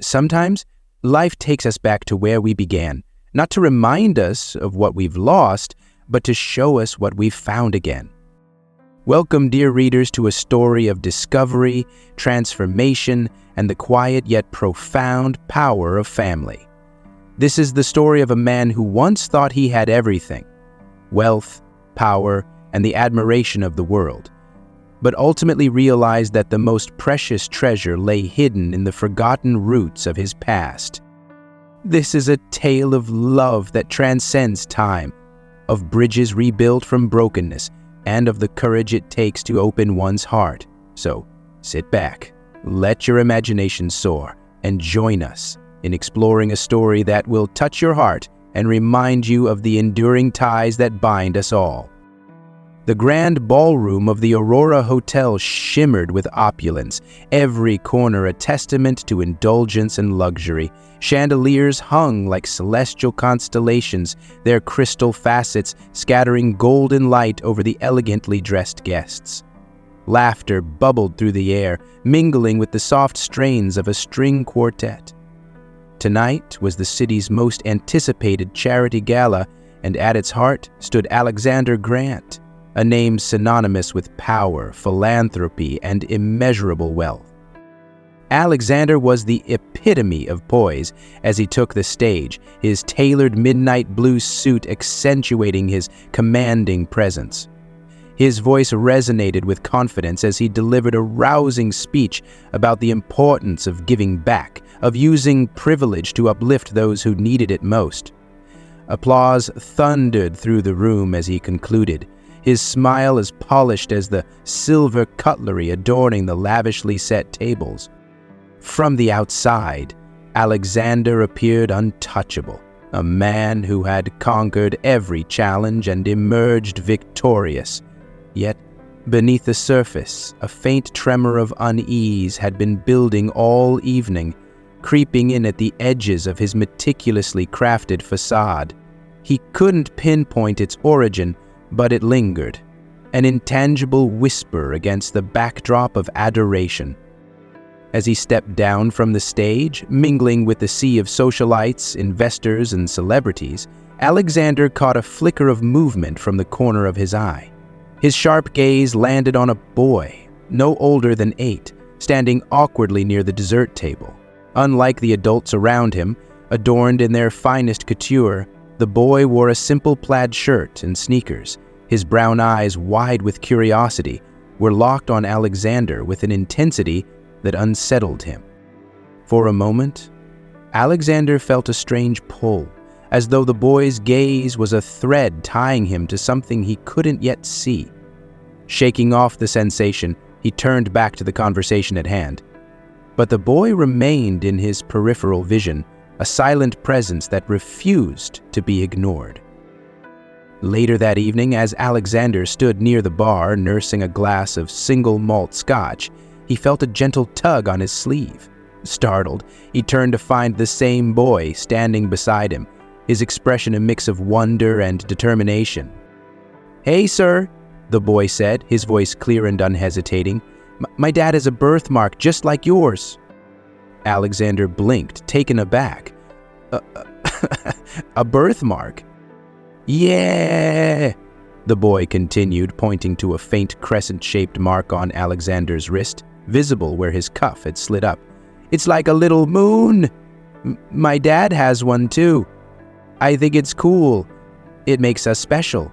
Sometimes, life takes us back to where we began, not to remind us of what we've lost, but to show us what we've found again. Welcome, dear readers, to a story of discovery, transformation, and the quiet yet profound power of family. This is the story of a man who once thought he had everything: wealth, power, and the admiration of the world, but ultimately realized that the most precious treasure lay hidden in the forgotten roots of his past. This is a tale of love that transcends time, of bridges rebuilt from brokenness, and of the courage it takes to open one's heart. So, sit back, let your imagination soar, and join us in exploring a story that will touch your heart and remind you of the enduring ties that bind us all. The grand ballroom of the Aurora Hotel shimmered with opulence, every corner a testament to indulgence and luxury. Chandeliers hung like celestial constellations, their crystal facets scattering golden light over the elegantly dressed guests. Laughter bubbled through the air, mingling with the soft strains of a string quartet. Tonight was the city's most anticipated charity gala, and at its heart stood Alexander Grant, a name synonymous with power, philanthropy, and immeasurable wealth. Alexander was the epitome of poise as he took the stage, his tailored midnight blue suit accentuating his commanding presence. His voice resonated with confidence as he delivered a rousing speech about the importance of giving back, of using privilege to uplift those who needed it most. Applause thundered through the room as he concluded, his smile as polished as the silver cutlery adorning the lavishly set tables. From the outside, Alexander appeared untouchable, a man who had conquered every challenge and emerged victorious. Yet, beneath the surface, a faint tremor of unease had been building all evening, creeping in at the edges of his meticulously crafted facade. He couldn't pinpoint its origin, but it lingered, an intangible whisper against the backdrop of adoration. As he stepped down from the stage, mingling with the sea of socialites, investors, and celebrities, Alexander caught a flicker of movement from the corner of his eye. His sharp gaze landed on a boy, no older than 8, standing awkwardly near the dessert table. Unlike the adults around him, adorned in their finest couture, the boy wore a simple plaid shirt and sneakers. His brown eyes, wide with curiosity, were locked on Alexander with an intensity that unsettled him. For a moment, Alexander felt a strange pull, as though the boy's gaze was a thread tying him to something he couldn't yet see. Shaking off the sensation, he turned back to the conversation at hand. But the boy remained in his peripheral vision, a silent presence that refused to be ignored. Later that evening, as Alexander stood near the bar nursing a glass of single malt scotch, he felt a gentle tug on his sleeve. Startled, he turned to find the same boy standing beside him, his expression a mix of wonder and determination. "Hey, sir," the boy said, his voice clear and unhesitating. My dad has a birthmark just like yours." Alexander blinked, taken aback. A birthmark? "Yeah," the boy continued, pointing to a faint crescent-shaped mark on Alexander's wrist, visible where his cuff had slid up. "It's like a little moon. My dad has one too. I think it's cool. It makes us special."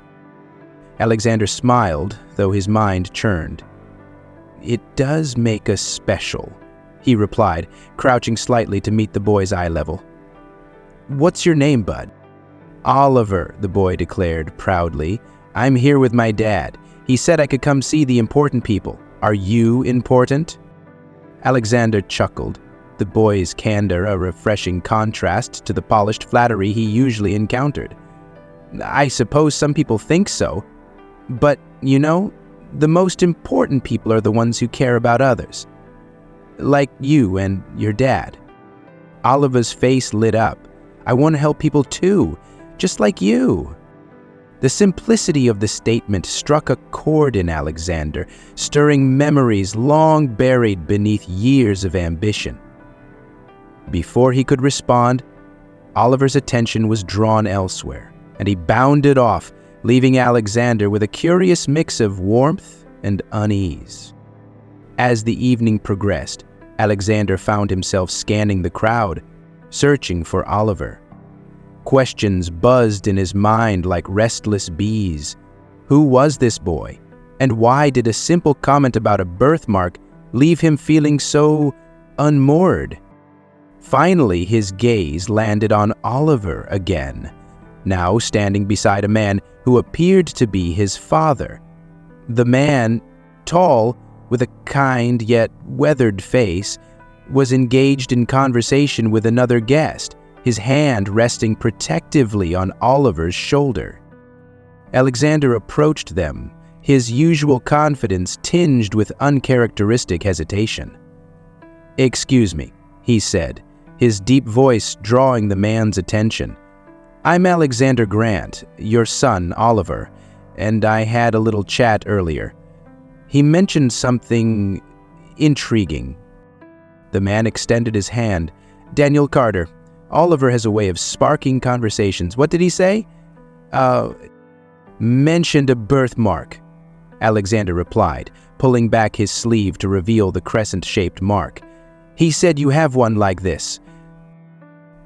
Alexander smiled, though his mind churned. "It does make us special," he replied, crouching slightly to meet the boy's eye level. "What's your name, bud?" "Oliver," the boy declared proudly. "I'm here with my dad. He said I could come see the important people. Are you important?" Alexander chuckled, the boy's candor a refreshing contrast to the polished flattery he usually encountered. "I suppose some people think so, but, you know, the most important people are the ones who care about others. Like you and your dad." Oliver's face lit up. "I want to help people too, just like you." The simplicity of the statement struck a chord in Alexander, stirring memories long buried beneath years of ambition. Before he could respond, Oliver's attention was drawn elsewhere, and he bounded off, leaving Alexander with a curious mix of warmth and unease. As the evening progressed, Alexander found himself scanning the crowd, searching for Oliver. Questions buzzed in his mind like restless bees. Who was this boy? And why did a simple comment about a birthmark leave him feeling so unmoored? Finally, his gaze landed on Oliver again, now standing beside a man who appeared to be his father. The man, tall, with a kind yet weathered face, was engaged in conversation with another guest, his hand resting protectively on Oliver's shoulder. Alexander approached them, his usual confidence tinged with uncharacteristic hesitation. "Excuse me," he said, his deep voice drawing the man's attention. "I'm Alexander Grant, your son, Oliver, and I had a little chat earlier. He mentioned something intriguing." The man extended his hand. "Daniel Carter. Oliver has a way of sparking conversations. What did he say?" Mentioned a birthmark," Alexander replied, pulling back his sleeve to reveal the crescent-shaped mark. "He said you have one like this."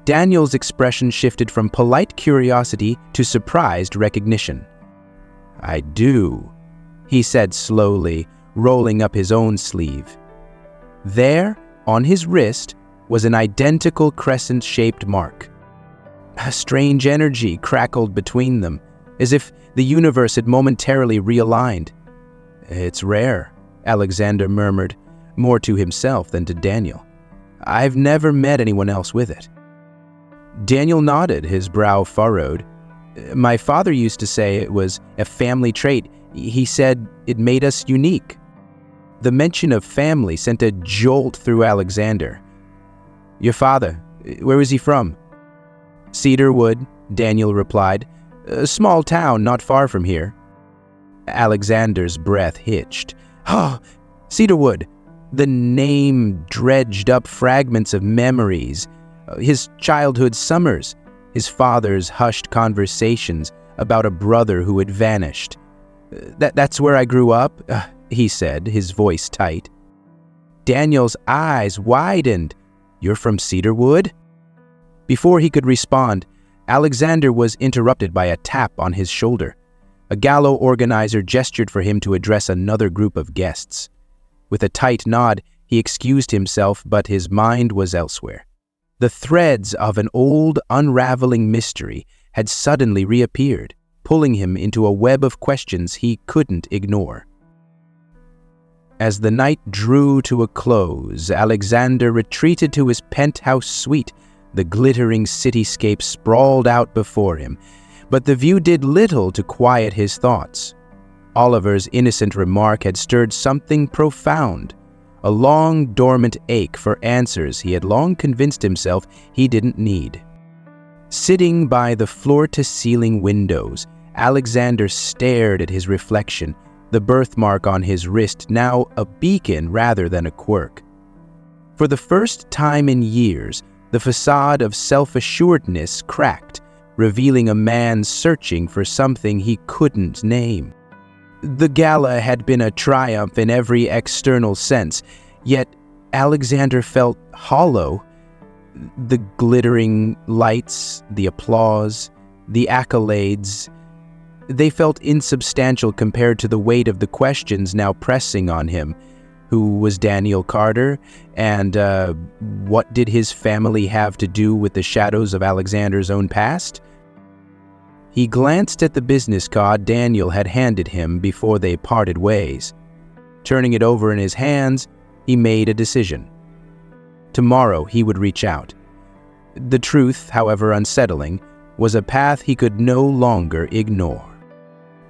Daniel's expression shifted from polite curiosity to surprised recognition. "I do," he said slowly, rolling up his own sleeve. There, on his wrist, was an identical crescent-shaped mark. A strange energy crackled between them, as if the universe had momentarily realigned. "It's rare," Alexander murmured, more to himself than to Daniel. "I've never met anyone else with it." Daniel nodded, his brow furrowed. "My father used to say it was a family trait. He said it made us unique." The mention of family sent a jolt through Alexander. "Your father, where is he from?" "Cedarwood," Daniel replied. "A small town not far from here." Alexander's breath hitched. "Oh, Cedarwood!" The name dredged up fragments of memories. His childhood summers, his father's hushed conversations about a brother who had vanished. That's where I grew up," he said, his voice tight. Daniel's eyes widened. "You're from Cedarwood?" Before he could respond, Alexander was interrupted by a tap on his shoulder. A gala organizer gestured for him to address another group of guests. With a tight nod, he excused himself, but his mind was elsewhere. The threads of an old, unraveling mystery had suddenly reappeared, pulling him into a web of questions he couldn't ignore. As the night drew to a close, Alexander retreated to his penthouse suite. The glittering cityscape sprawled out before him, but the view did little to quiet his thoughts. Oliver's innocent remark had stirred something profound, a long dormant ache for answers he had long convinced himself he didn't need. Sitting by the floor-to-ceiling windows, Alexander stared at his reflection, the birthmark on his wrist now a beacon rather than a quirk. For the first time in years, the facade of self-assuredness cracked, revealing a man searching for something he couldn't name. The gala had been a triumph in every external sense, yet Alexander felt hollow. The glittering lights, the applause, the accolades, they felt insubstantial compared to the weight of the questions now pressing on him. Who was Daniel Carter, and what did his family have to do with the shadows of Alexander's own past? He glanced at the business card Daniel had handed him before they parted ways. Turning it over in his hands, he made a decision. Tomorrow he would reach out. The truth, however unsettling, was a path he could no longer ignore.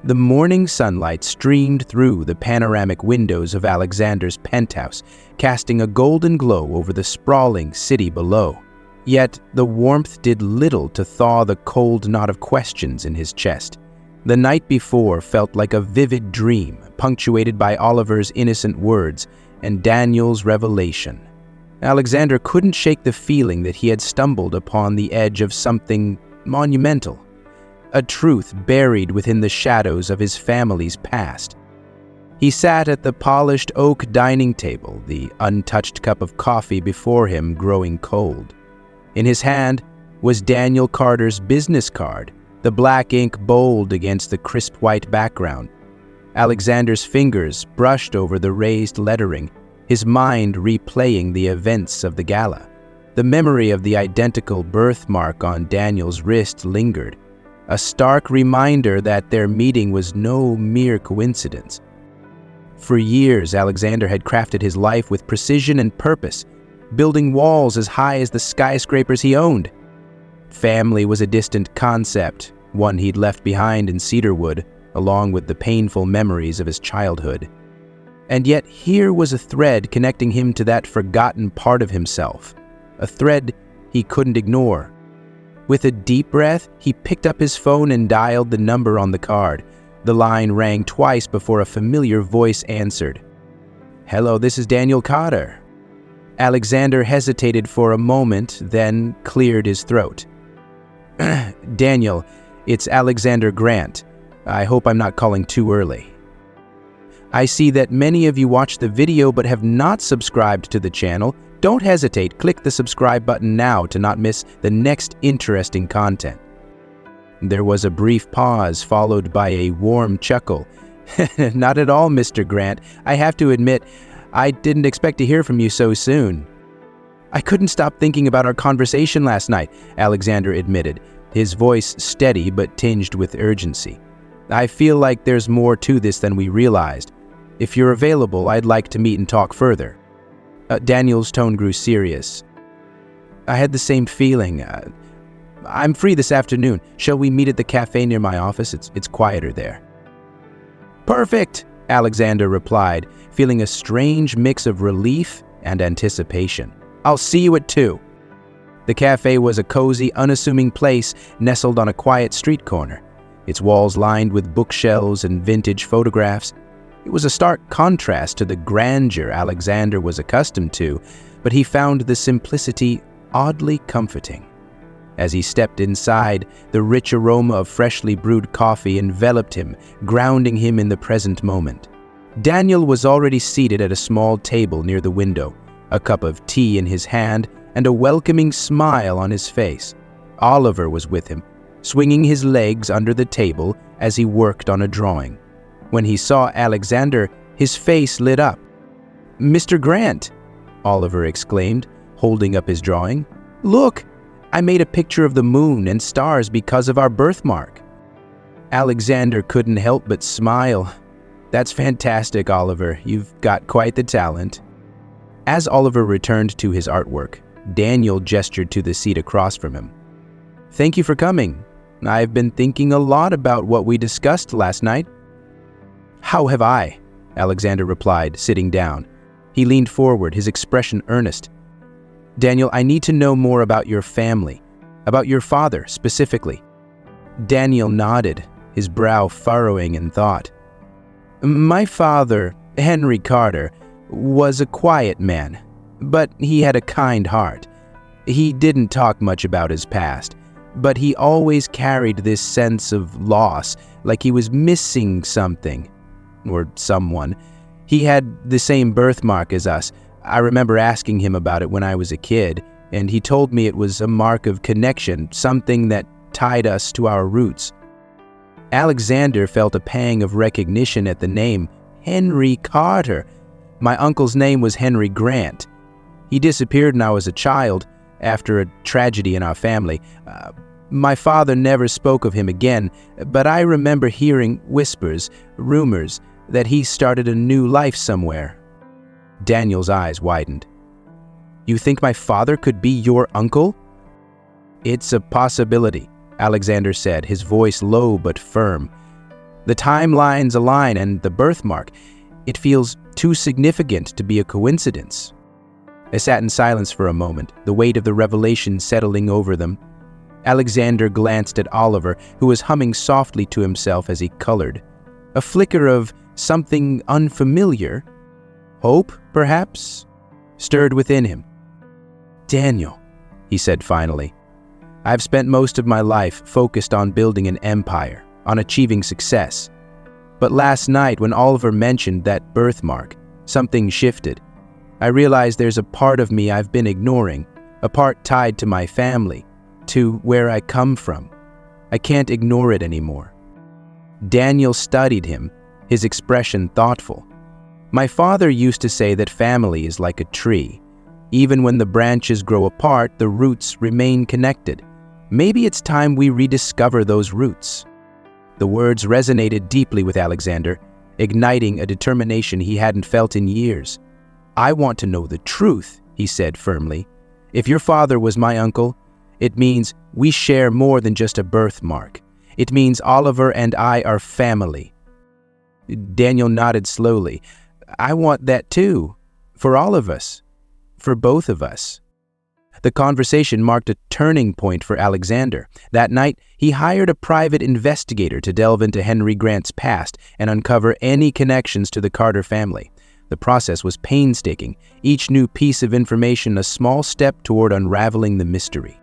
The morning sunlight streamed through the panoramic windows of Alexander's penthouse, casting a golden glow over the sprawling city below. Yet the warmth did little to thaw the cold knot of questions in his chest. The night before felt like a vivid dream, punctuated by Oliver's innocent words and Daniel's revelation. Alexander couldn't shake the feeling that he had stumbled upon the edge of something monumental, a truth buried within the shadows of his family's past. He sat at the polished oak dining table, the untouched cup of coffee before him growing cold. In his hand was Daniel Carter's business card, the black ink bold against the crisp white background. Alexander's fingers brushed over the raised lettering, his mind replaying the events of the gala. The memory of the identical birthmark on Daniel's wrist lingered, a stark reminder that their meeting was no mere coincidence. For years, Alexander had crafted his life with precision and purpose, building walls as high as the skyscrapers he owned. Family was a distant concept, one he'd left behind in Cedarwood, along with the painful memories of his childhood. And yet here was a thread connecting him to that forgotten part of himself, a thread he couldn't ignore. With a deep breath, he picked up his phone and dialed the number on the card. The line rang twice before a familiar voice answered. "Hello, this is Daniel Carter." Alexander hesitated for a moment, then cleared his throat. "Daniel, it's Alexander Grant. I hope I'm not calling too early. I see that many of you watched the video but have not subscribed to the channel. Don't hesitate, click the subscribe button now to not miss the next interesting content." There was a brief pause, followed by a warm chuckle. "Not at all, Mr. Grant. I have to admit, I didn't expect to hear from you so soon." "I couldn't stop thinking about our conversation last night," Alexander admitted, his voice steady but tinged with urgency. "I feel like there's more to this than we realized. If you're available, I'd like to meet and talk further." Daniel's tone grew serious. "I had the same feeling. I'm free this afternoon. Shall we meet at the cafe near my office? It's quieter there." "Perfect," Alexander replied, feeling a strange mix of relief and anticipation. "I'll see you at 2. The cafe was a cozy, unassuming place nestled on a quiet street corner, its walls lined with bookshelves and vintage photographs. It was a stark contrast to the grandeur Alexander was accustomed to, but he found the simplicity oddly comforting. As he stepped inside, the rich aroma of freshly brewed coffee enveloped him, grounding him in the present moment. Daniel was already seated at a small table near the window, a cup of tea in his hand and a welcoming smile on his face. Oliver was with him, swinging his legs under the table as he worked on a drawing. When he saw Alexander, his face lit up. "Mr. Grant," Oliver exclaimed, holding up his drawing. "Look! I made a picture of the moon and stars because of our birthmark." Alexander couldn't help but smile. "That's fantastic, Oliver. You've got quite the talent." As Oliver returned to his artwork, Daniel gestured to the seat across from him. "Thank you for coming. I've been thinking a lot about what we discussed last night." "How have I?" Alexander replied, sitting down. He leaned forward, his expression earnest. "Daniel, I need to know more about your family, about your father specifically." Daniel nodded, his brow furrowing in thought. "My father, Henry Carter, was a quiet man, but he had a kind heart. He didn't talk much about his past, but he always carried this sense of loss, like he was missing something, or someone. He had the same birthmark as us. I remember asking him about it when I was a kid, and he told me it was a mark of connection, something that tied us to our roots." Alexander felt a pang of recognition at the name, Henry Carter. My uncle's name was Henry Grant. He disappeared when I was a child, after a tragedy in our family. My father never spoke of him again, but I remember hearing whispers, rumors, that he started a new life somewhere. Daniel's eyes widened. "You think my father could be your uncle?" "It's a possibility," Alexander said, his voice low but firm. "The timelines align, and the birthmark, it feels too significant to be a coincidence." They sat in silence for a moment, the weight of the revelation settling over them. Alexander glanced at Oliver, who was humming softly to himself as he colored. A flicker of something unfamiliar, hope, perhaps, stirred within him. "Daniel," he said finally, "I've spent most of my life focused on building an empire, on achieving success. But last night when Oliver mentioned that birthmark, something shifted. I realized there's a part of me I've been ignoring, a part tied to my family, to where I come from. I can't ignore it anymore." Daniel studied him, his expression thoughtful. "My father used to say that family is like a tree. Even when the branches grow apart, the roots remain connected. Maybe it's time we rediscover those roots." The words resonated deeply with Alexander, igniting a determination he hadn't felt in years. "I want to know the truth," he said firmly. "If your father was my uncle, it means we share more than just a birthmark. It means Oliver and I are family." Daniel nodded slowly. "I want that too. For all of us. For both of us." The conversation marked a turning point for Alexander. That night, he hired a private investigator to delve into Henry Grant's past and uncover any connections to the Carter family. The process was painstaking, each new piece of information a small step toward unraveling the mystery.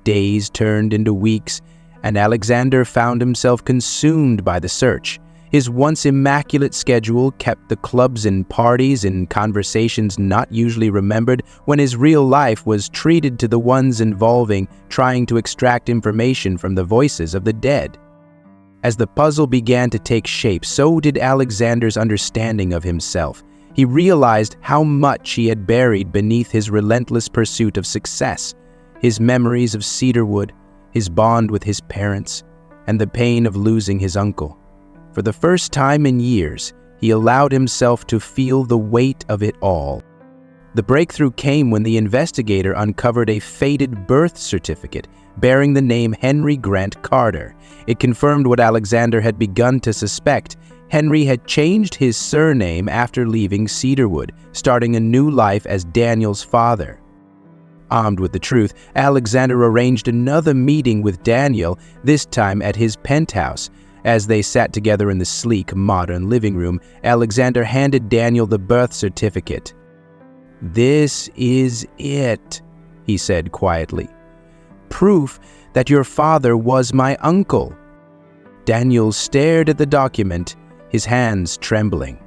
Days turned into weeks, and Alexander found himself consumed by the search. His once immaculate schedule kept the clubs and parties and conversations not usually remembered when his real life was treated to the ones involving trying to extract information from the voices of the dead. As the puzzle began to take shape, so did Alexander's understanding of himself. He realized how much he had buried beneath his relentless pursuit of success, his memories of cedarwood, his bond with his parents, and the pain of losing his uncle. For the first time in years, he allowed himself to feel the weight of it all. The breakthrough came when the investigator uncovered a faded birth certificate bearing the name Henry Grant Carter. It confirmed what Alexander had begun to suspect. Henry had changed his surname after leaving Cedarwood, starting a new life as Daniel's father. Armed with the truth, Alexander arranged another meeting with Daniel, this time at his penthouse. As they sat together in the sleek, modern living room, Alexander handed Daniel the birth certificate. "This is it," he said quietly. "Proof that your father was my uncle." Daniel stared at the document, his hands trembling.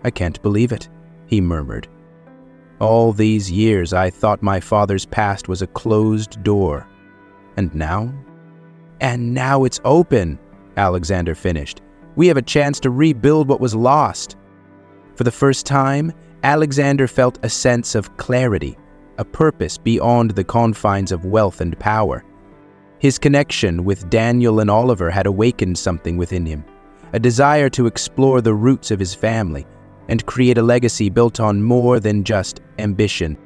"I can't believe it," he murmured. "All these years I thought my father's past was a closed door. And now?" "And now it's open," Alexander finished. "We have a chance to rebuild what was lost." For the first time, Alexander felt a sense of clarity, a purpose beyond the confines of wealth and power. His connection with Daniel and Oliver had awakened something within him, a desire to explore the roots of his family and create a legacy built on more than just ambition.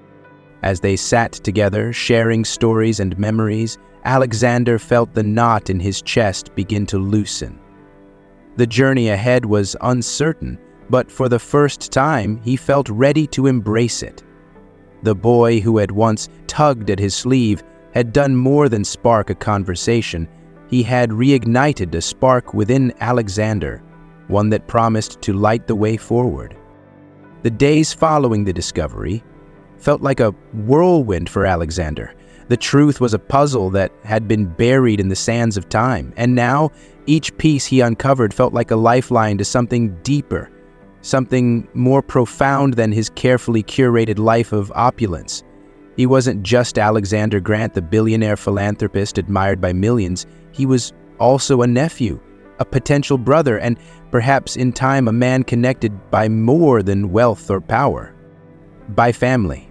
As they sat together, sharing stories and memories, Alexander felt the knot in his chest begin to loosen. The journey ahead was uncertain, but for the first time, he felt ready to embrace it. The boy who had once tugged at his sleeve had done more than spark a conversation. He had reignited a spark within Alexander, one that promised to light the way forward. The days following the discovery felt like a whirlwind for Alexander. The truth was a puzzle that had been buried in the sands of time, and now each piece he uncovered felt like a lifeline to something deeper, something more profound than his carefully curated life of opulence. He wasn't just Alexander Grant, the billionaire philanthropist admired by millions. He was also a nephew, a potential brother, and perhaps in time a man connected by more than wealth or power, by family.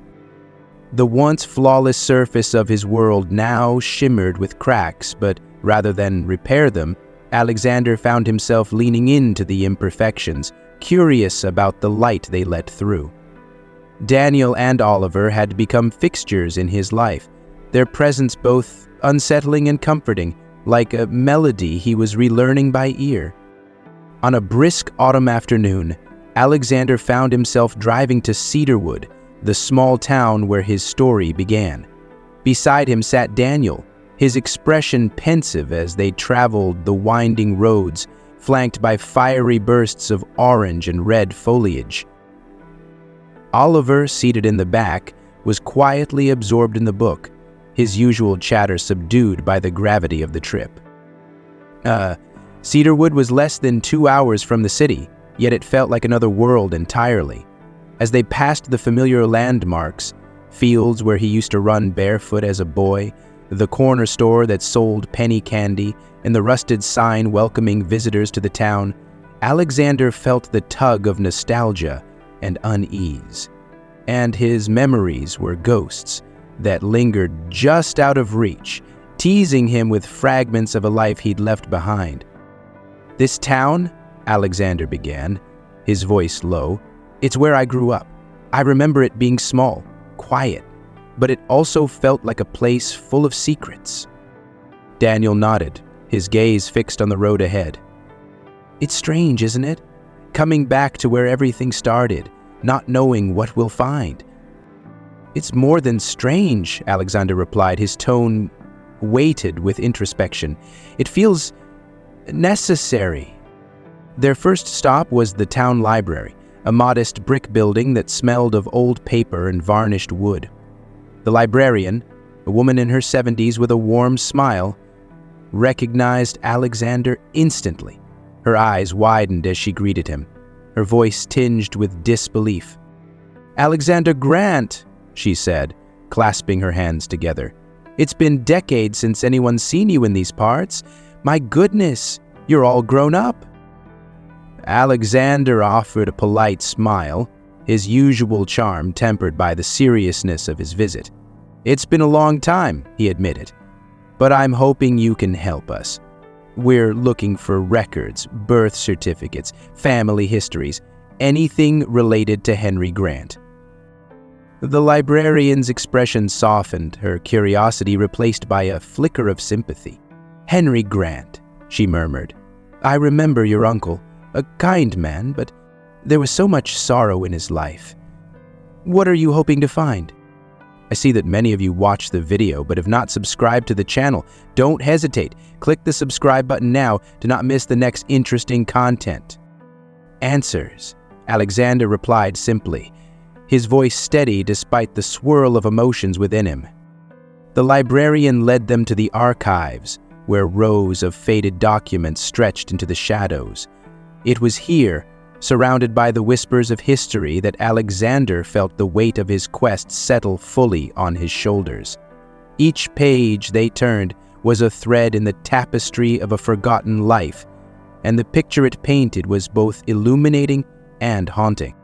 The once flawless surface of his world now shimmered with cracks, but rather than repair them, Alexander found himself leaning into the imperfections, curious about the light they let through. Daniel and Oliver had become fixtures in his life, their presence both unsettling and comforting, like a melody he was relearning by ear. On a brisk autumn afternoon, Alexander found himself driving to Cedarwood, the small town where his story began. Beside him sat Daniel, his expression pensive as they traveled the winding roads, flanked by fiery bursts of orange and red foliage. Oliver, seated in the back, was quietly absorbed in the book, his usual chatter subdued by the gravity of the trip. Cedarwood was less than 2 hours from the city, yet it felt like another world entirely. As they passed the familiar landmarks, fields where he used to run barefoot as a boy, the corner store that sold penny candy, and the rusted sign welcoming visitors to the town, Alexander felt the tug of nostalgia and unease. And his memories were ghosts that lingered just out of reach, teasing him with fragments of a life he'd left behind. "This town," Alexander began, his voice low, "it's where I grew up. I remember it being small, quiet, but it also felt like a place full of secrets." Daniel nodded, his gaze fixed on the road ahead. "It's strange, isn't it? Coming back to where everything started, not knowing what we'll find." "It's more than strange," Alexander replied, his tone weighted with introspection. "It feels necessary." Their first stop was the town library, a modest brick building that smelled of old paper and varnished wood. The librarian, a woman in her 70s with a warm smile, recognized Alexander instantly. Her eyes widened as she greeted him, her voice tinged with disbelief. "Alexander Grant," she said, clasping her hands together. "It's been decades since anyone's seen you in these parts. My goodness, you're all grown up." Alexander offered a polite smile, his usual charm tempered by the seriousness of his visit. "It's been a long time," he admitted, "but I'm hoping you can help us. We're looking for records, birth certificates, family histories, anything related to Henry Grant." The librarian's expression softened, her curiosity replaced by a flicker of sympathy. "Henry Grant," she murmured. "I remember your uncle, a kind man, but there was so much sorrow in his life. What are you hoping to find?" "I see that many of you watched the video but have not subscribed to the channel. Don't hesitate. Click the subscribe button now to not miss the next interesting content." "Answers," Alexander replied simply, his voice steady despite the swirl of emotions within him. The librarian led them to the archives, where rows of faded documents stretched into the shadows. It was here, surrounded by the whispers of history, that Alexander felt the weight of his quest settle fully on his shoulders. Each page they turned was a thread in the tapestry of a forgotten life, and the picture it painted was both illuminating and haunting.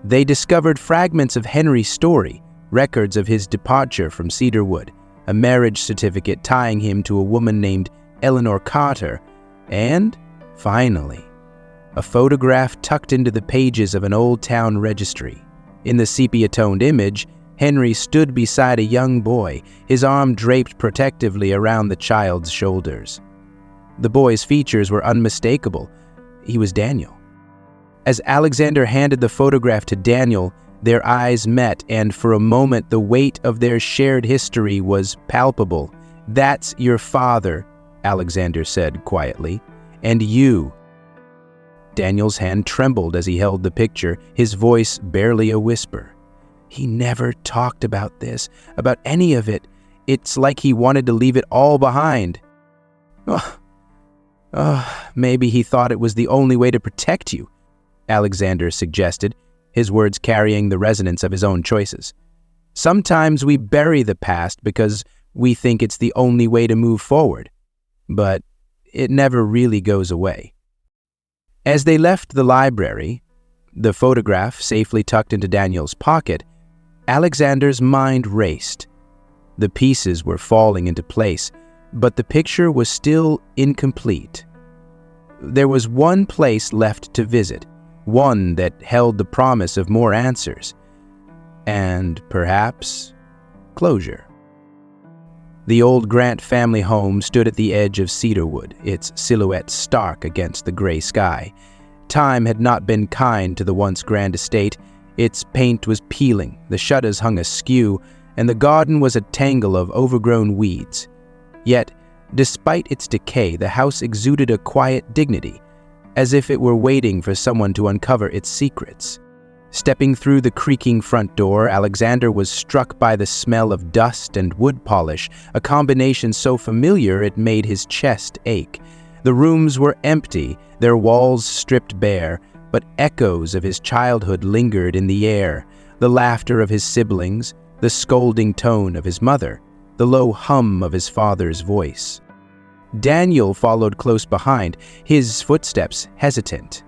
They discovered fragments of Henry's story, records of his departure from Cedarwood, a marriage certificate tying him to a woman named Eleanor Carter, and, finally, a photograph tucked into the pages of an old town registry. In the sepia-toned image, Henry stood beside a young boy, his arm draped protectively around the child's shoulders. The boy's features were unmistakable. He was Daniel. As Alexander handed the photograph to Daniel, their eyes met, and for a moment the weight of their shared history was palpable. "That's your father," Alexander said quietly, "and you." Daniel's hand trembled as he held the picture, his voice barely a whisper. "He never talked about this, about any of it. It's like he wanted to leave it all behind." Maybe he thought it was the only way to protect you," Alexander suggested, his words carrying the resonance of his own choices. "Sometimes we bury the past because we think it's the only way to move forward, but it never really goes away." As they left the library, the photograph safely tucked into Daniel's pocket, Alexander's mind raced. The pieces were falling into place, but the picture was still incomplete. There was one place left to visit, one that held the promise of more answers, and perhaps closure. The old Grant family home stood at the edge of Cedarwood, its silhouette stark against the gray sky. Time had not been kind to the once grand estate. Its paint was peeling, the shutters hung askew, and the garden was a tangle of overgrown weeds. Yet, despite its decay, the house exuded a quiet dignity, as if it were waiting for someone to uncover its secrets. Stepping through the creaking front door, Alexander was struck by the smell of dust and wood polish, a combination so familiar it made his chest ache. The rooms were empty, their walls stripped bare, but echoes of his childhood lingered in the air, the laughter of his siblings, the scolding tone of his mother, the low hum of his father's voice. Daniel followed close behind, his footsteps hesitant.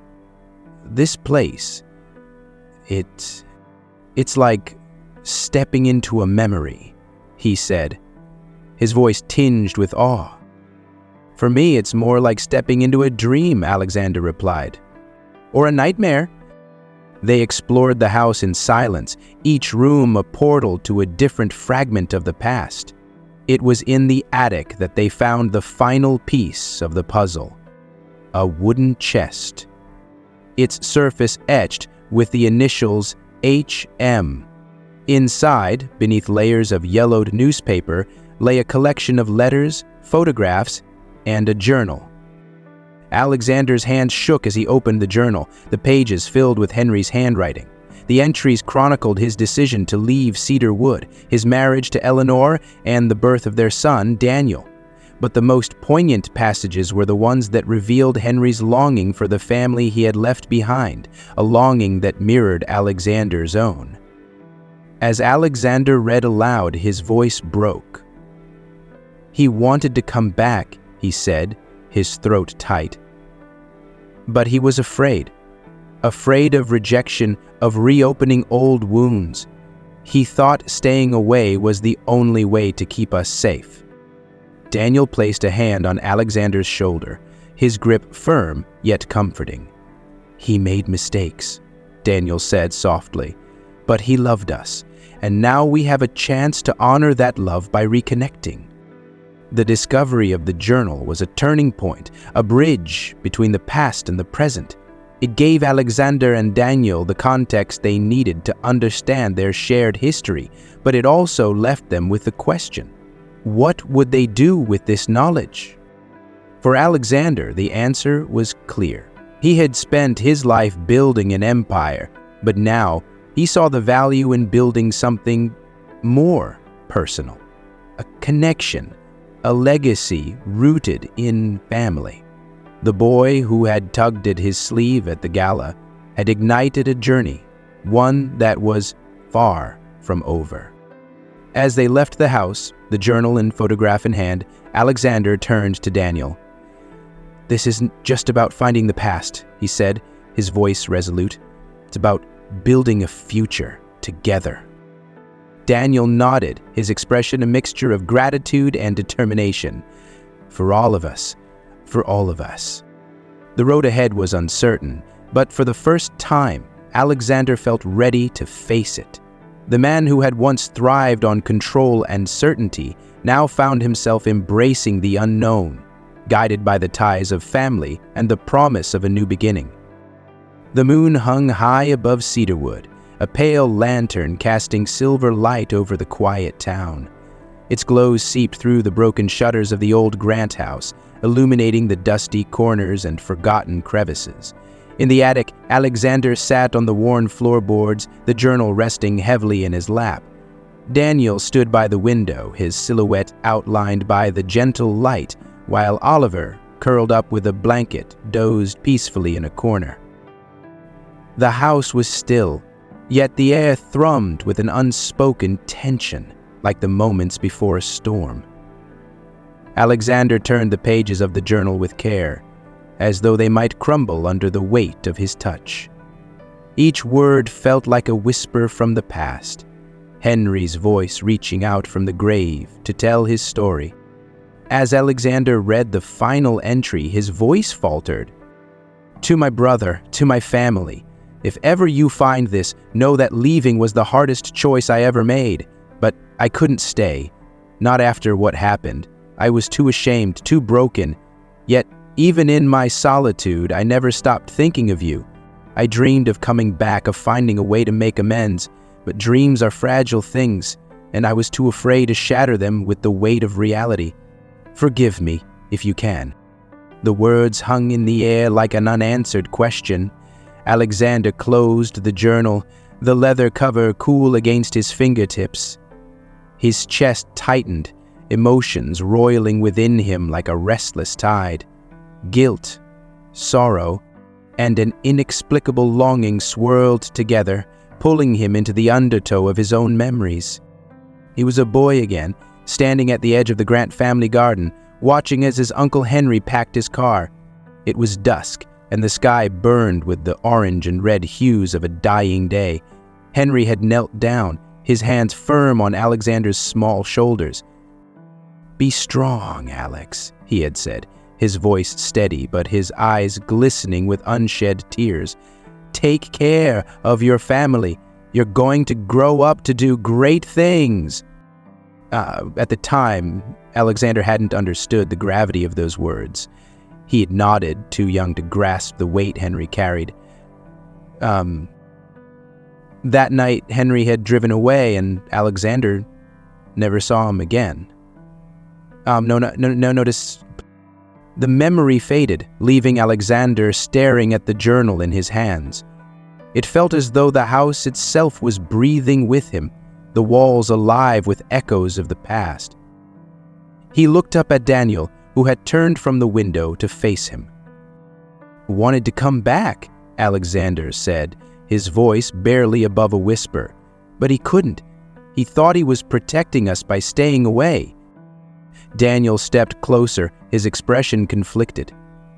This place, it's like stepping into a memory, he said, his voice tinged with awe. For me, it's more like stepping into a dream, Alexander replied. Or a nightmare. They explored the house in silence, each room a portal to a different fragment of the past. It was in the attic that they found the final piece of the puzzle, a wooden chest. Its surface etched with the initials HM. Inside, beneath layers of yellowed newspaper, lay a collection of letters, photographs, and a journal. Alexander's hand shook as he opened the journal, the pages filled with Henry's handwriting. The entries chronicled his decision to leave Cedar Wood, his marriage to Eleanor, and the birth of their son, Daniel. But the most poignant passages were the ones that revealed Henry's longing for the family he had left behind, a longing that mirrored Alexander's own. As Alexander read aloud, his voice broke. He wanted to come back, he said, his throat tight. But he was afraid of rejection, of reopening old wounds. He thought staying away was the only way to keep us safe. Daniel placed a hand on Alexander's shoulder, his grip firm yet comforting. He made mistakes, Daniel said softly, but he loved us, and now we have a chance to honor that love by reconnecting. The discovery of the journal was a turning point, a bridge between the past and the present. It gave Alexander and Daniel the context they needed to understand their shared history, but it also left them with the question, what would they do with this knowledge? For Alexander, the answer was clear. He had spent his life building an empire, but now he saw the value in building something more personal, a connection, a legacy rooted in family. The boy who had tugged at his sleeve at the gala had ignited a journey, one that was far from over. As they left the house, the journal and photograph in hand, Alexander turned to Daniel. "This isn't just about finding the past," he said, his voice resolute. "It's about building a future together." Daniel nodded, his expression a mixture of gratitude and determination. For all of us. For all of us. The road ahead was uncertain, but for the first time, Alexander felt ready to face it. The man who had once thrived on control and certainty now found himself embracing the unknown, guided by the ties of family and the promise of a new beginning. The moon hung high above Cedarwood, a pale lantern casting silver light over the quiet town. Its glow seeped through the broken shutters of the old Grant house, illuminating the dusty corners and forgotten crevices. In the attic, Alexander sat on the worn floorboards, the journal resting heavily in his lap. Daniel stood by the window, his silhouette outlined by the gentle light, while Oliver, curled up with a blanket, dozed peacefully in a corner. The house was still, yet the air thrummed with an unspoken tension, like the moments before a storm. Alexander turned the pages of the journal with care, as though they might crumble under the weight of his touch. Each word felt like a whisper from the past, Henry's voice reaching out from the grave to tell his story. As Alexander read the final entry, his voice faltered. "To my brother, to my family, if ever you find this, know that leaving was the hardest choice I ever made. But I couldn't stay, not after what happened. I was too ashamed, too broken. Yet, even in my solitude, I never stopped thinking of you. I dreamed of coming back, of finding a way to make amends. But dreams are fragile things, and I was too afraid to shatter them with the weight of reality. Forgive me, if you can." The words hung in the air like an unanswered question. Alexander closed the journal, the leather cover cool against his fingertips. His chest tightened, emotions roiling within him like a restless tide. Guilt, sorrow, and an inexplicable longing swirled together, pulling him into the undertow of his own memories. He was a boy again, standing at the edge of the Grant family garden, watching as his Uncle Henry packed his car. It was dusk, and the sky burned with the orange and red hues of a dying day. Henry had knelt down, his hands firm on Alexander's small shoulders. "Be strong, Alex," he had said, his voice steady but his eyes glistening with unshed tears. "Take care of your family. You're going to grow up to do great things." At the time, Alexander hadn't understood the gravity of those words. He had nodded, too young to grasp the weight Henry carried. That night, Henry had driven away, and Alexander never saw him again. Notice. The memory faded, leaving Alexander staring at the journal in his hands. It felt as though the house itself was breathing with him, the walls alive with echoes of the past. He looked up at Daniel, who had turned from the window to face him. "Wanted to come back," Alexander said, his voice barely above a whisper. "But he couldn't. He thought he was protecting us by staying away." Daniel stepped closer, his expression conflicted.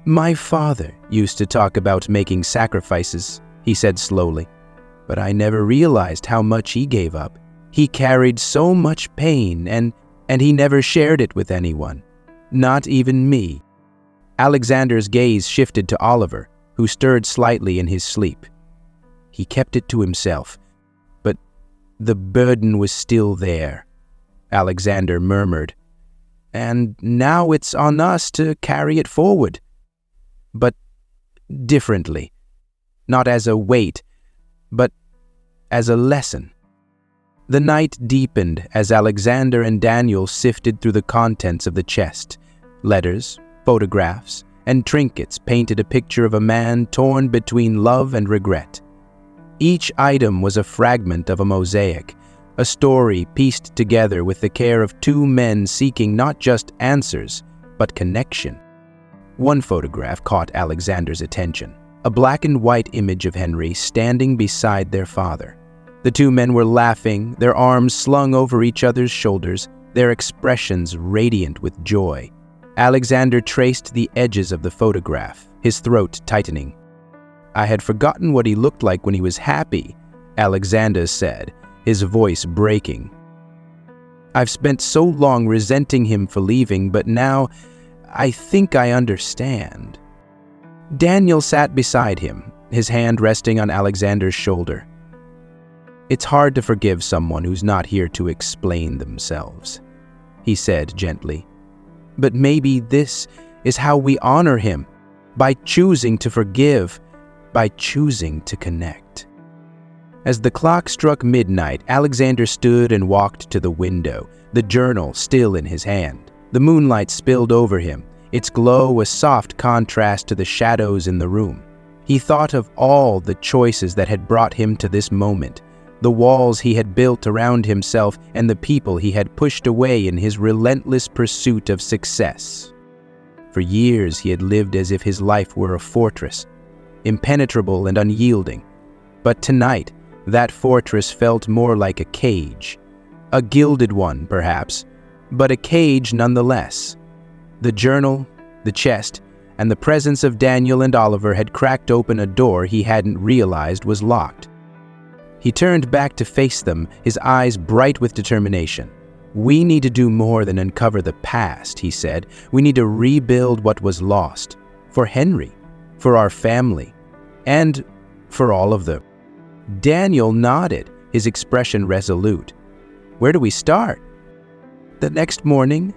"My father used to talk about making sacrifices," he said slowly, "but I never realized how much he gave up. He carried so much pain, and he never shared it with anyone, not even me." Alexander's gaze shifted to Oliver, who stirred slightly in his sleep. He kept it to himself, but the burden was still there. Alexander murmured, "And now it's on us to carry it forward. But differently. Not as a weight, but as a lesson." The night deepened as Alexander and Daniel sifted through the contents of the chest. Letters, photographs, and trinkets painted a picture of a man torn between love and regret. Each item was a fragment of a mosaic, a story pieced together with the care of two men seeking not just answers, but connection. One photograph caught Alexander's attention, a black and white image of Henry standing beside their father. The two men were laughing, their arms slung over each other's shoulders, their expressions radiant with joy. Alexander traced the edges of the photograph, his throat tightening. "I had forgotten what he looked like when he was happy," Alexander said, his voice breaking. "I've spent so long resenting him for leaving, but now I think I understand." Daniel sat beside him, his hand resting on Alexander's shoulder. "It's hard to forgive someone who's not here to explain themselves," he said gently. "But maybe this is how we honor him, by choosing to forgive, by choosing to connect." As the clock struck midnight, Alexander stood and walked to the window, the journal still in his hand. The moonlight spilled over him, its glow a soft contrast to the shadows in the room. He thought of all the choices that had brought him to this moment, the walls he had built around himself and the people he had pushed away in his relentless pursuit of success. For years he had lived as if his life were a fortress, impenetrable and unyielding. But tonight, that fortress felt more like a cage. A gilded one, perhaps, but a cage nonetheless. The journal, the chest, and the presence of Daniel and Oliver had cracked open a door he hadn't realized was locked. He turned back to face them, his eyes bright with determination. "We need to do more than uncover the past," he said. "We need to rebuild what was lost. For Henry, for our family, and for all of them." Daniel nodded, his expression resolute. "Where do we start?" The next morning,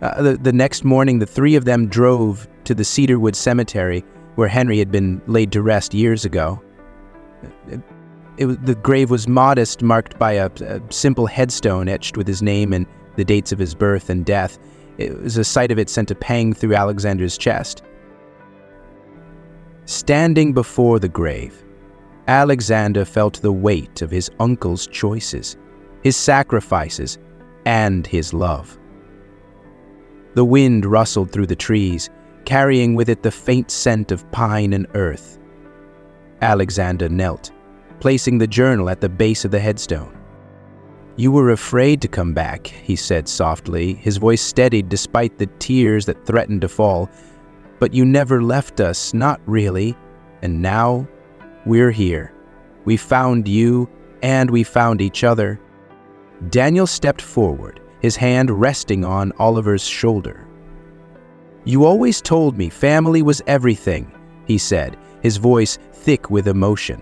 the three of them drove to the Cedarwood Cemetery, where Henry had been laid to rest years ago. The grave was modest, marked by a simple headstone etched with his name and the dates of his birth and death. The sight of it sent a pang through Alexander's chest. Standing before the grave, Alexander felt the weight of his uncle's choices, his sacrifices, and his love. The wind rustled through the trees, carrying with it the faint scent of pine and earth. Alexander knelt, placing the journal at the base of the headstone. "You were afraid to come back," he said softly, his voice steadied despite the tears that threatened to fall. "But you never left us, not really. And now, we're here. We found you, and we found each other." Daniel stepped forward, his hand resting on Oliver's shoulder. "You always told me family was everything," he said, his voice thick with emotion.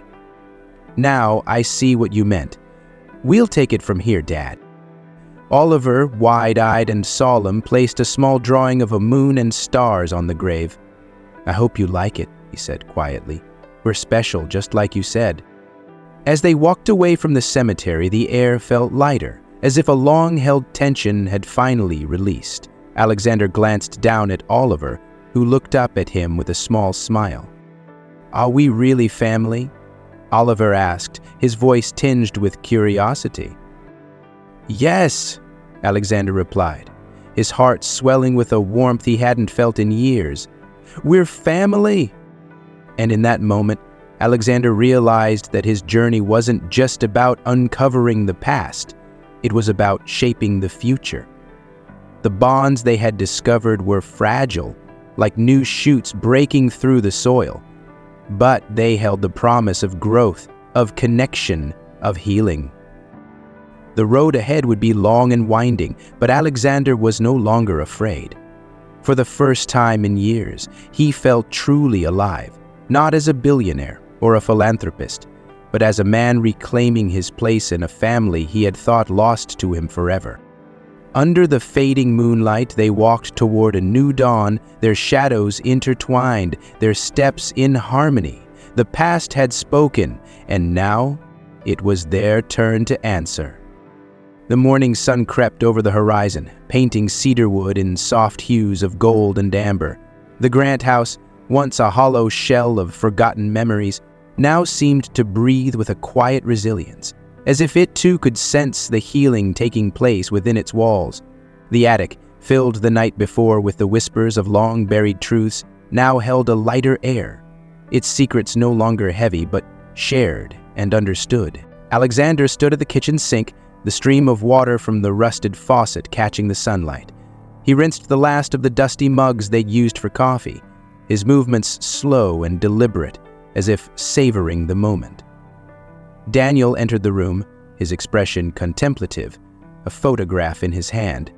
"Now I see what you meant. We'll take it from here, Dad." Oliver, wide-eyed and solemn, placed a small drawing of a moon and stars on the grave. "I hope you like it," he said quietly. "We're special, just like you said." As they walked away from the cemetery, the air felt lighter, as if a long-held tension had finally released. Alexander glanced down at Oliver, who looked up at him with a small smile. "Are we really family?" Oliver asked, his voice tinged with curiosity. "Yes," Alexander replied, his heart swelling with a warmth he hadn't felt in years. "We're family!" And in that moment, Alexander realized that his journey wasn't just about uncovering the past. It was about shaping the future. The bonds they had discovered were fragile, like new shoots breaking through the soil. But they held the promise of growth, of connection, of healing. The road ahead would be long and winding, but Alexander was no longer afraid. For the first time in years, he felt truly alive, not as a billionaire or a philanthropist, but as a man reclaiming his place in a family he had thought lost to him forever. Under the fading moonlight, they walked toward a new dawn, their shadows intertwined, their steps in harmony. The past had spoken, and now it was their turn to answer. The morning sun crept over the horizon, painting cedarwood in soft hues of gold and amber. The Grant house, once a hollow shell of forgotten memories, now seemed to breathe with a quiet resilience, as if it too could sense the healing taking place within its walls. The attic, filled the night before with the whispers of long-buried truths, now held a lighter air, its secrets no longer heavy but shared and understood. Alexander stood at the kitchen sink, the stream of water from the rusted faucet catching the sunlight. He rinsed the last of the dusty mugs they'd used for coffee, his movements slow and deliberate, as if savoring the moment. Daniel entered the room, his expression contemplative, a photograph in his hand.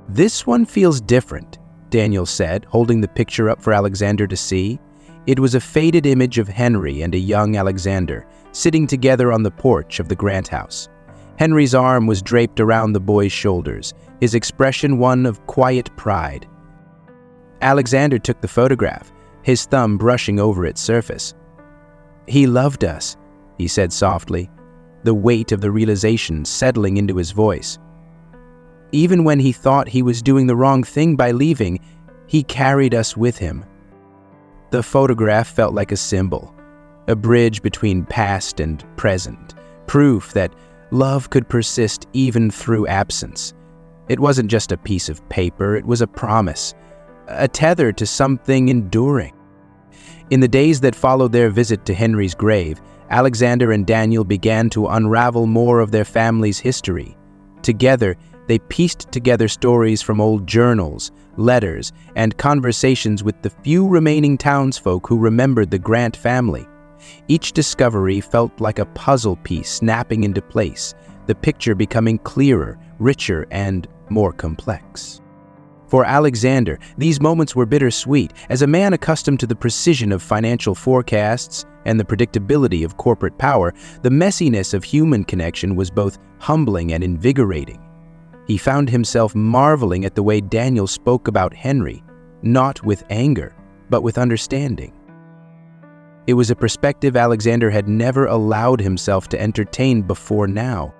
"This one feels different," Daniel said, holding the picture up for Alexander to see. It was a faded image of Henry and a young Alexander, sitting together on the porch of the Grant house. Henry's arm was draped around the boy's shoulders, his expression one of quiet pride. Alexander took the photograph, his thumb brushing over its surface. "He loved us," he said softly, the weight of the realization settling into his voice. "Even when he thought he was doing the wrong thing by leaving, he carried us with him." The photograph felt like a symbol, a bridge between past and present, proof that love could persist even through absence. It wasn't just a piece of paper, it was a promise, a tether to something enduring. In the days that followed their visit to Henry's grave, Alexander and Daniel began to unravel more of their family's history. Together, they pieced together stories from old journals, letters, and conversations with the few remaining townsfolk who remembered the Grant family. Each discovery felt like a puzzle piece snapping into place, the picture becoming clearer, richer, and more complex. For Alexander, these moments were bittersweet. As a man accustomed to the precision of financial forecasts and the predictability of corporate power, the messiness of human connection was both humbling and invigorating. He found himself marveling at the way Daniel spoke about Henry, not with anger, but with understanding. It was a perspective Alexander had never allowed himself to entertain before now.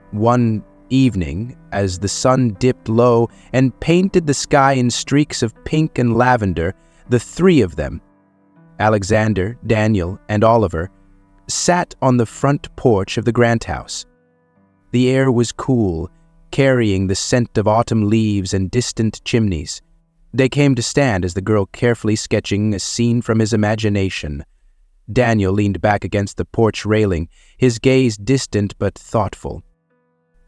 One evening, as the sun dipped low and painted the sky in streaks of pink and lavender, the three of them, Alexander, Daniel, and Oliver, sat on the front porch of the Grant house. The air was cool, carrying the scent of autumn leaves and distant chimneys. They came to stand as the girl carefully sketching a scene from his imagination. Daniel leaned back against the porch railing, his gaze distant but thoughtful.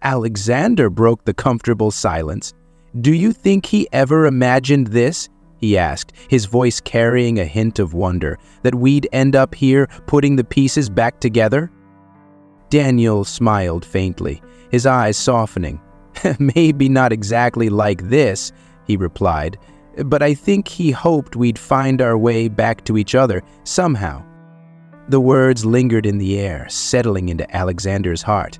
Alexander broke the comfortable silence. "Do you think he ever imagined this?" he asked, his voice carrying a hint of wonder, "that we'd end up here putting the pieces back together?" Daniel smiled faintly, his eyes softening. "Maybe not exactly like this," he replied, "but I think he hoped we'd find our way back to each other somehow." The words lingered in the air, settling into Alexander's heart.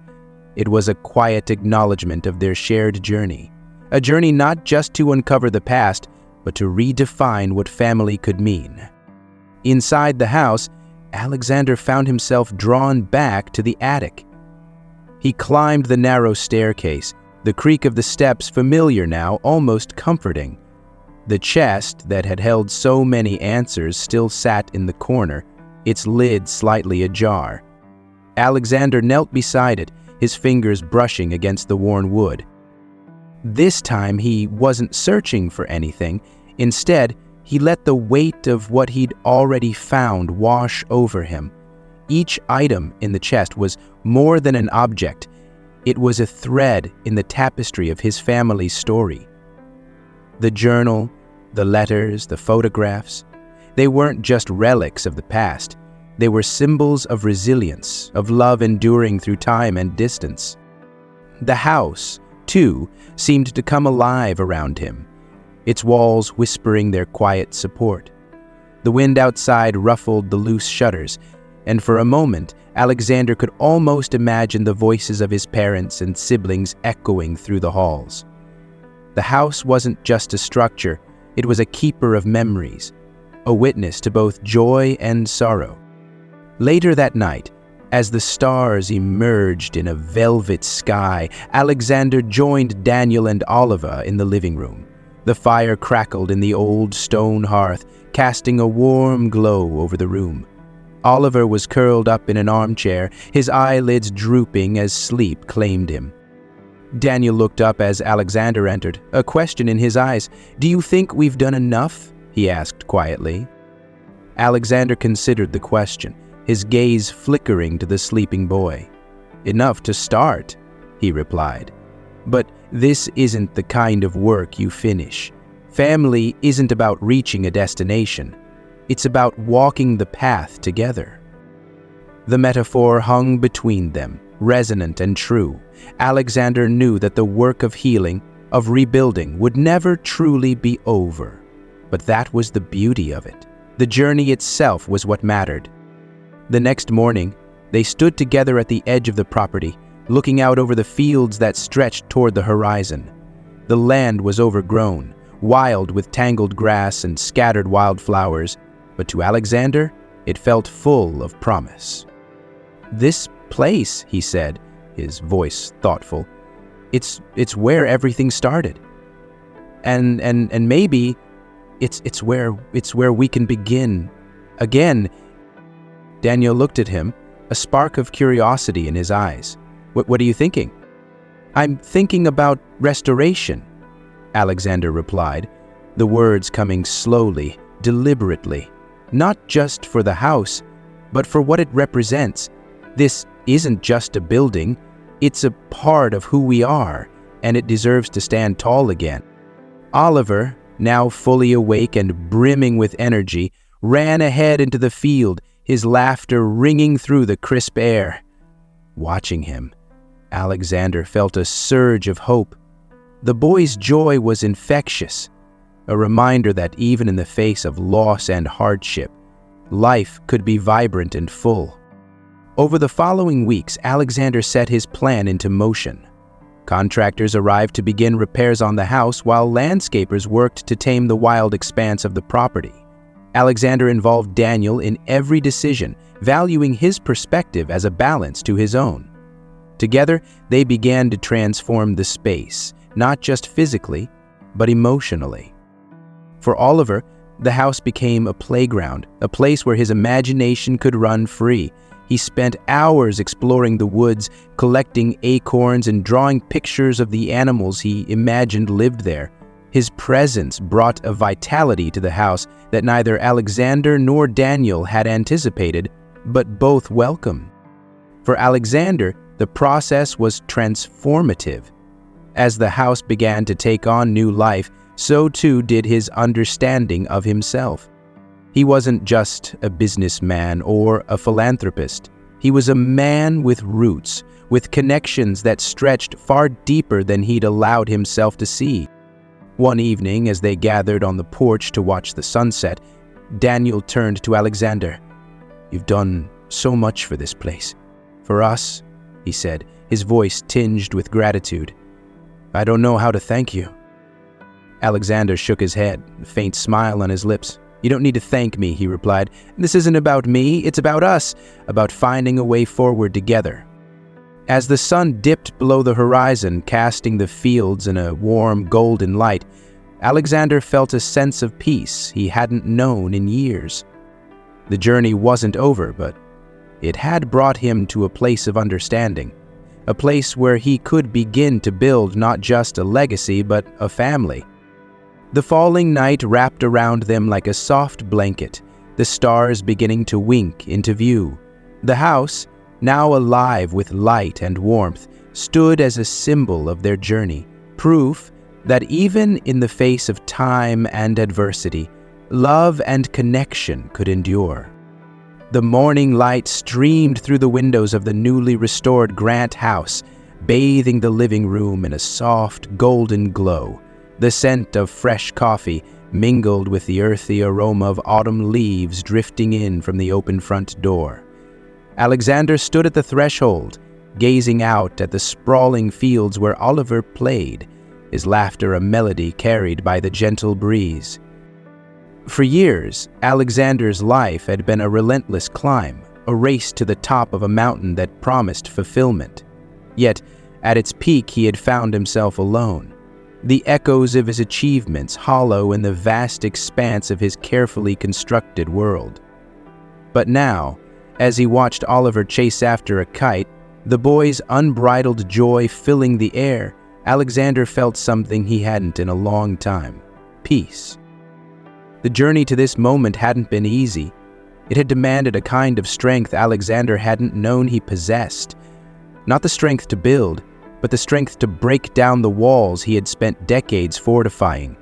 It was a quiet acknowledgement of their shared journey, a journey not just to uncover the past, but to redefine what family could mean. Inside the house, Alexander found himself drawn back to the attic. He climbed the narrow staircase, the creak of the steps familiar now, almost comforting. The chest that had held so many answers still sat in the corner, its lid slightly ajar. Alexander knelt beside it, his fingers brushing against the worn wood. This time he wasn't searching for anything. Instead, he let the weight of what he'd already found wash over him. Each item in the chest was more than an object. It was a thread in the tapestry of his family's story. The journal, the letters, the photographs, they weren't just relics of the past. They were symbols of resilience, of love enduring through time and distance. The house, too, seemed to come alive around him, its walls whispering their quiet support. The wind outside ruffled the loose shutters, and for a moment, Alexander could almost imagine the voices of his parents and siblings echoing through the halls. The house wasn't just a structure, it was a keeper of memories, a witness to both joy and sorrow. Later that night, as the stars emerged in a velvet sky, Alexander joined Daniel and Oliver in the living room. The fire crackled in the old stone hearth, casting a warm glow over the room. Oliver was curled up in an armchair, his eyelids drooping as sleep claimed him. Daniel looked up as Alexander entered, a question in his eyes. "Do you think we've done enough?" he asked quietly. Alexander considered the question, his gaze flickering to the sleeping boy. "Enough to start," he replied. "But this isn't the kind of work you finish. Family isn't about reaching a destination. It's about walking the path together." The metaphor hung between them, resonant and true. Alexander knew that the work of healing, of rebuilding, would never truly be over. But that was the beauty of it. The journey itself was what mattered. The next morning, they stood together at the edge of the property, looking out over the fields that stretched toward the horizon. The land was overgrown, wild with tangled grass and scattered wildflowers, but to Alexander, it felt full of promise. "This place," he said, his voice thoughtful, it's where everything started. And maybe it's where we can begin again." Daniel looked at him, a spark of curiosity in his eyes. What are you thinking?" "I'm thinking about restoration," Alexander replied, the words coming slowly, deliberately, "not just for the house, but for what it represents. This isn't just a building, it's a part of who we are, and it deserves to stand tall again." Oliver, now fully awake and brimming with energy, ran ahead into the field, his laughter ringing through the crisp air. Watching him, Alexander felt a surge of hope. The boy's joy was infectious, a reminder that even in the face of loss and hardship, life could be vibrant and full. Over the following weeks, Alexander set his plan into motion. Contractors arrived to begin repairs on the house while landscapers worked to tame the wild expanse of the property. Alexander involved Daniel in every decision, valuing his perspective as a balance to his own. Together, they began to transform the space, not just physically, but emotionally. For Oliver, the house became a playground, a place where his imagination could run free, He spent hours exploring the woods, collecting acorns and drawing pictures of the animals he imagined lived there. His presence brought a vitality to the house that neither Alexander nor Daniel had anticipated, but both welcomed. For Alexander, the process was transformative. As the house began to take on new life, so too did his understanding of himself. He wasn't just a businessman or a philanthropist. He was a man with roots, with connections that stretched far deeper than he'd allowed himself to see. One evening, as they gathered on the porch to watch the sunset, Daniel turned to Alexander. "You've done so much for this place. For us," he said, his voice tinged with gratitude. "I don't know how to thank you." Alexander shook his head, a faint smile on his lips. "You don't need to thank me," he replied. "This isn't about me, it's about us, about finding a way forward together." As the sun dipped below the horizon, casting the fields in a warm, golden light, Alexander felt a sense of peace he hadn't known in years. The journey wasn't over, but it had brought him to a place of understanding, a place where he could begin to build not just a legacy, but a family. The falling night wrapped around them like a soft blanket, the stars beginning to wink into view. The house, now alive with light and warmth, stood as a symbol of their journey, proof that even in the face of time and adversity, love and connection could endure. The morning light streamed through the windows of the newly restored Grant house, bathing the living room in a soft, golden glow. The scent of fresh coffee mingled with the earthy aroma of autumn leaves drifting in from the open front door. Alexander stood at the threshold, gazing out at the sprawling fields where Oliver played, his laughter a melody carried by the gentle breeze. For years, Alexander's life had been a relentless climb, a race to the top of a mountain that promised fulfillment. Yet, at its peak, he had found himself alone. The echoes of his achievements hollow in the vast expanse of his carefully constructed world. But now, as he watched Oliver chase after a kite, the boy's unbridled joy filling the air, Alexander felt something he hadn't in a long time: peace. The journey to this moment hadn't been easy. It had demanded a kind of strength Alexander hadn't known he possessed. Not the strength to build, but the strength to break down the walls he had spent decades fortifying.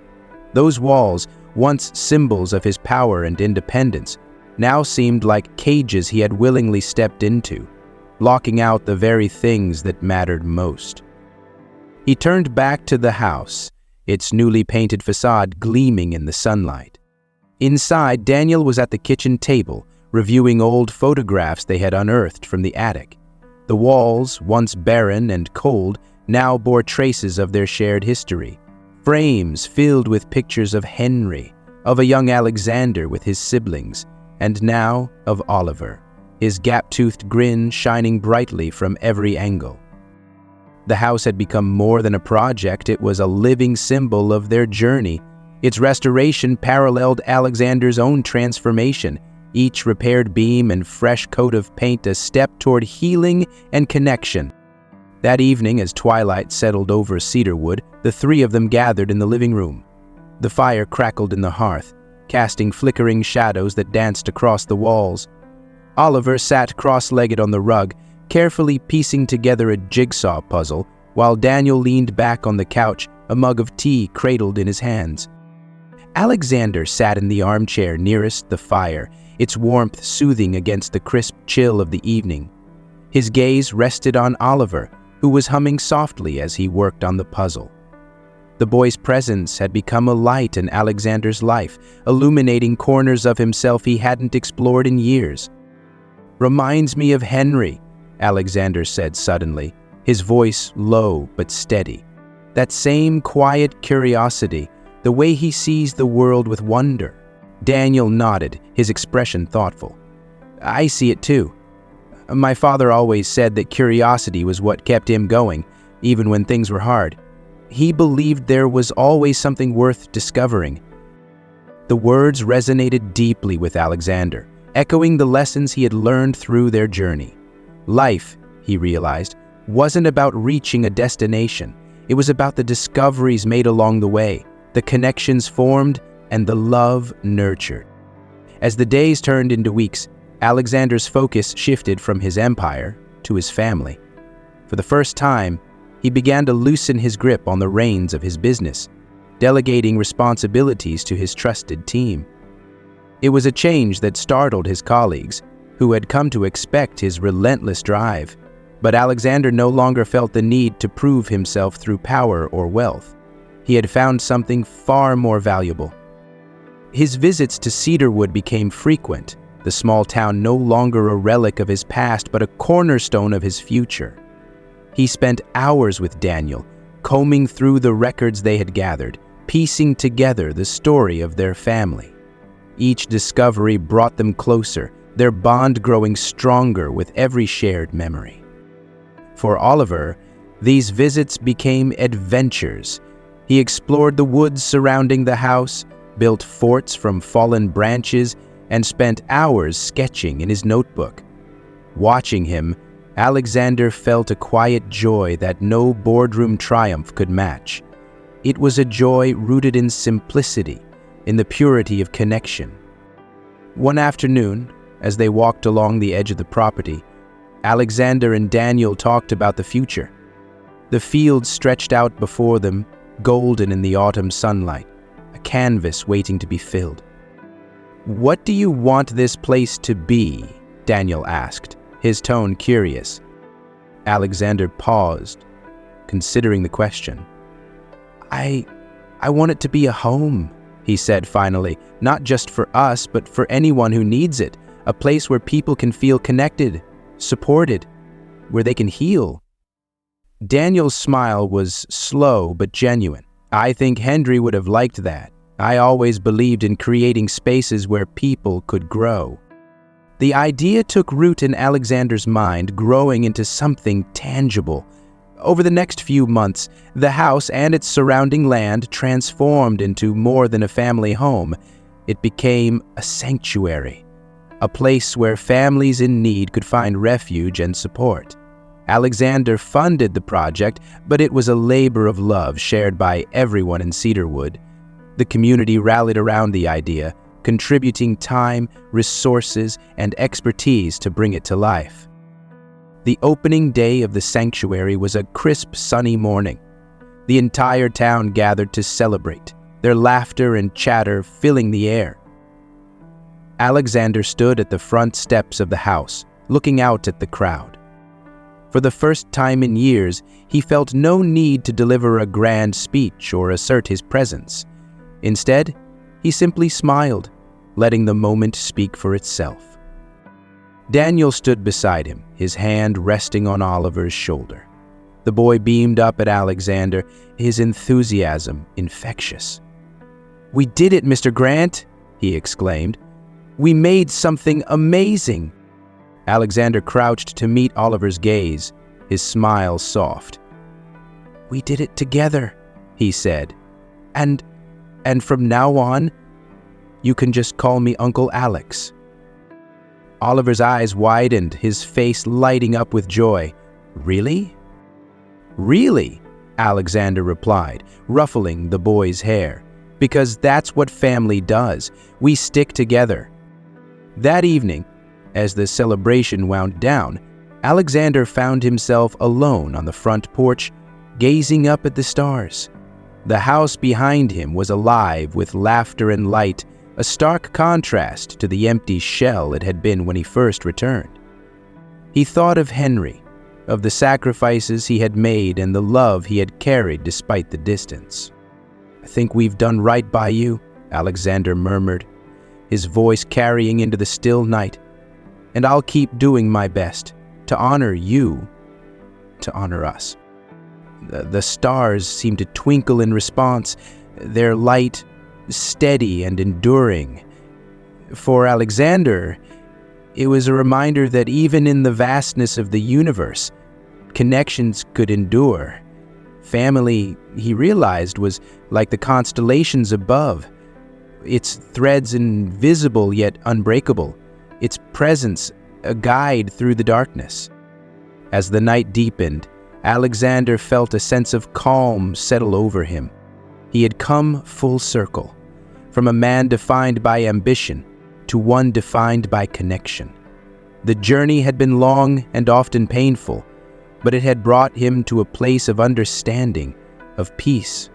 Those walls, once symbols of his power and independence, now seemed like cages he had willingly stepped into, locking out the very things that mattered most. He turned back to the house, its newly painted facade gleaming in the sunlight. Inside, Daniel was at the kitchen table, reviewing old photographs they had unearthed from the attic. The walls, once barren and cold, now bore traces of their shared history. Frames filled with pictures of Henry, of a young Alexander with his siblings, and now of Oliver, his gap-toothed grin shining brightly from every angle. The house had become more than a project, it was a living symbol of their journey. Its restoration paralleled Alexander's own transformation, each repaired beam and fresh coat of paint a step toward healing and connection. That evening, as twilight settled over cedarwood, the three of them gathered in the living room. The fire crackled in the hearth, casting flickering shadows that danced across the walls. Oliver sat cross-legged on the rug, carefully piecing together a jigsaw puzzle, while Daniel leaned back on the couch, a mug of tea cradled in his hands. Alexander sat in the armchair nearest the fire, its warmth soothing against the crisp chill of the evening. His gaze rested on Oliver, who was humming softly as he worked on the puzzle. The boy's presence had become a light in Alexander's life, illuminating corners of himself he hadn't explored in years. "Reminds me of Henry," Alexander said suddenly, his voice low but steady. That same quiet curiosity, the way he sees the world with wonder. Daniel nodded, his expression thoughtful. "I see it too. My father always said that curiosity was what kept him going, even when things were hard. He believed there was always something worth discovering." The words resonated deeply with Alexander, echoing the lessons he had learned through their journey. Life, he realized, wasn't about reaching a destination. It was about the discoveries made along the way, the connections formed, and the love nurtured. As the days turned into weeks, Alexander's focus shifted from his empire to his family. For the first time, he began to loosen his grip on the reins of his business, delegating responsibilities to his trusted team. It was a change that startled his colleagues, who had come to expect his relentless drive. But Alexander no longer felt the need to prove himself through power or wealth. He had found something far more valuable. His visits to Cedarwood became frequent, the small town no longer a relic of his past but a cornerstone of his future. He spent hours with Daniel, combing through the records they had gathered, piecing together the story of their family. Each discovery brought them closer, their bond growing stronger with every shared memory. For Oliver, these visits became adventures. He explored the woods surrounding the house, built forts from fallen branches, and spent hours sketching in his notebook. Watching him, Alexander felt a quiet joy that no boardroom triumph could match. It was a joy rooted in simplicity, in the purity of connection. One afternoon, as they walked along the edge of the property, Alexander and Daniel talked about the future. The fields stretched out before them, golden in the autumn sunlight, a canvas waiting to be filled. "What do you want this place to be?" Daniel asked, his tone curious. Alexander paused, considering the question. I want it to be a home," he said finally, "not just for us, but for anyone who needs it, a place where people can feel connected, supported, where they can heal." Daniel's smile was slow but genuine. "I think Henry would have liked that. I always believed in creating spaces where people could grow." The idea took root in Alexander's mind, growing into something tangible. Over the next few months, the house and its surrounding land transformed into more than a family home. It became a sanctuary, a place where families in need could find refuge and support. Alexander funded the project, but it was a labor of love shared by everyone in Cedarwood. The community rallied around the idea, contributing time, resources, and expertise to bring it to life. The opening day of the sanctuary was a crisp, sunny morning. The entire town gathered to celebrate, their laughter and chatter filling the air. Alexander stood at the front steps of the house, looking out at the crowd. For the first time in years, he felt no need to deliver a grand speech or assert his presence. Instead, he simply smiled, letting the moment speak for itself. Daniel stood beside him, his hand resting on Oliver's shoulder. The boy beamed up at Alexander, his enthusiasm infectious. "We did it, Mr. Grant," he exclaimed. "We made something amazing." Alexander crouched to meet Oliver's gaze, his smile soft. "We did it together," he said. And from now on, you can just call me Uncle Alex." Oliver's eyes widened, his face lighting up with joy. "Really?" "Really," Alexander replied, ruffling the boy's hair. "Because that's what family does. We stick together." That evening, as the celebration wound down, Alexander found himself alone on the front porch, gazing up at the stars. The house behind him was alive with laughter and light, a stark contrast to the empty shell it had been when he first returned. He thought of Henry, of the sacrifices he had made and the love he had carried despite the distance. "I think we've done right by you," Alexander murmured, his voice carrying into the still night. "And I'll keep doing my best to honor you, to honor us." The stars seemed to twinkle in response, their light steady and enduring. For Alexander, it was a reminder that even in the vastness of the universe, connections could endure. Family, he realized, was like the constellations above, its threads invisible yet unbreakable, its presence a guide through the darkness. As the night deepened, Alexander felt a sense of calm settle over him. He had come full circle, from a man defined by ambition to one defined by connection. The journey had been long and often painful, but it had brought him to a place of understanding, of peace.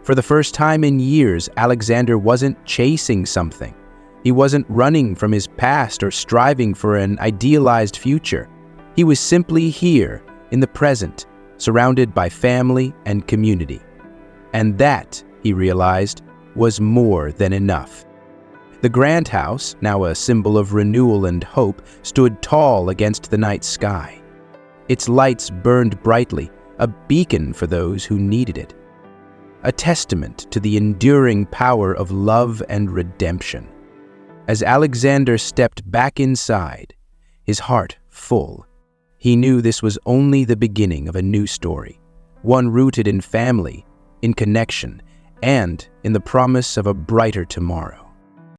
For the first time in years, Alexander wasn't chasing something. He wasn't running from his past or striving for an idealized future. He was simply here, in the present, surrounded by family and community. And that, he realized, was more than enough. The grand house, now a symbol of renewal and hope, stood tall against the night sky. Its lights burned brightly, a beacon for those who needed it. A testament to the enduring power of love and redemption. As Alexander stepped back inside, his heart full, he knew this was only the beginning of a new story, one rooted in family, in connection, and in the promise of a brighter tomorrow.